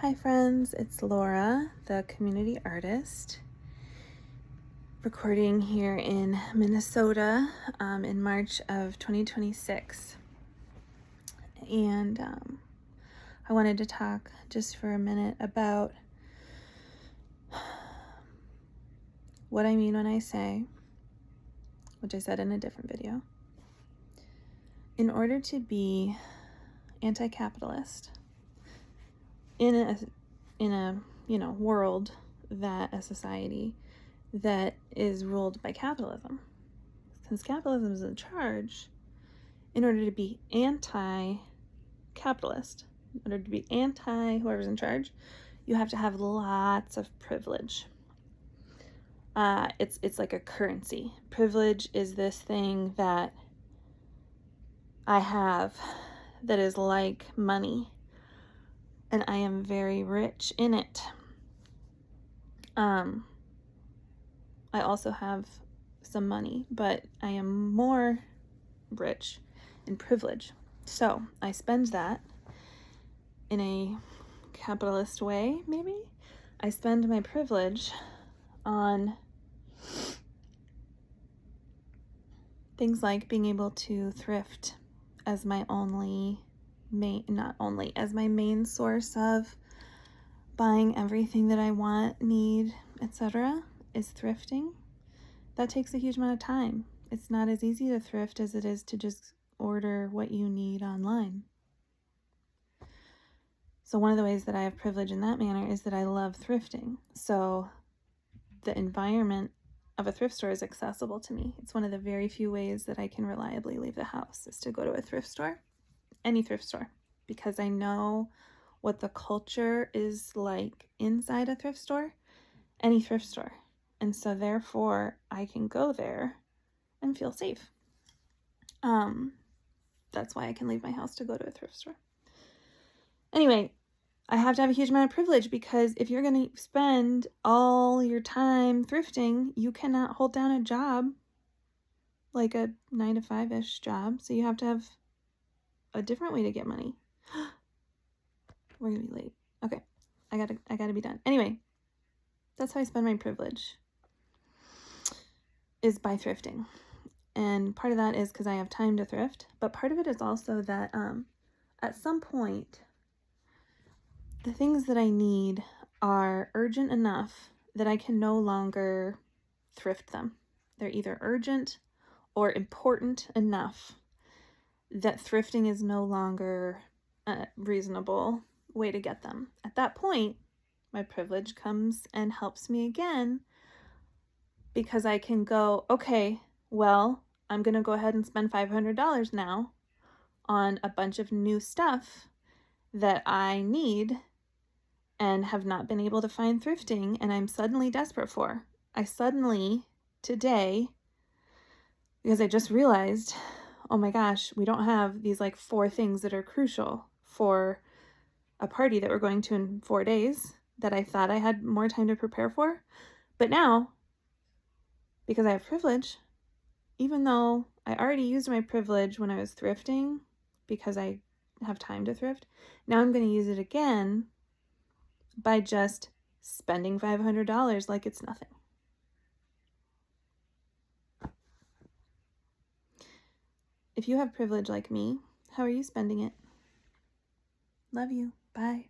Hi friends, it's Laura, the community artist, recording here in Minnesota in March of 2026. And I wanted to talk just for a minute about what I mean when I say, which I said in a different video, in order to be anti-capitalist in a world, that a society that is ruled by capitalism, since capitalism is in charge, in order to be anti-capitalist, in order to be anti whoever's in charge, you have to have lots of privilege. It's like a currency. Privilege is this thing that I have that is like money, and I am very rich in it. I also have some money, but I am more rich in privilege. So I spend that in a capitalist way, maybe. I spend my privilege on things like being able to thrift as my as my main source of buying everything that I want, need, etc. is thrifting. That takes a huge amount of time. It's not as easy to thrift as it is to just order what you need online. So one of the ways that I have privilege in that manner is that I love thrifting. So the environment of a thrift store is accessible to me. It's one of the very few ways that I can reliably leave the house, is to go to a thrift store, any thrift store, because I know what the culture is like inside a thrift store, any thrift store. And so therefore I can go there and feel safe. That's why I can leave my house to go to a thrift store. Anyway, I have to have a huge amount of privilege, because if you're going to spend all your time thrifting, you cannot hold down a job, like a 9-to-5-ish job. So you have to have a different way to get money. We're going to be late. Okay. I gotta be done. Anyway, that's how I spend my privilege, is by thrifting. And part of that is because I have time to thrift, but part of it is also that at some point, the things that I need are urgent enough that I can no longer thrift them. They're either urgent or important enough that thrifting is no longer a reasonable way to get them. At that point, my privilege comes and helps me again, because I can go, okay, well, I'm going to go ahead and spend $500 now on a bunch of new stuff that I need and have not been able to find thrifting, and I'm suddenly desperate for. I suddenly, today, because I just realized, oh my gosh, we don't have these like 4 things that are crucial for a party that we're going to in 4 days that I thought I had more time to prepare for. But now, because I have privilege, even though I already used my privilege when I was thrifting because I have time to thrift, now I'm going to use it again by just spending $500 like it's nothing. If you have privilege like me, how are you spending it? Love you. Bye.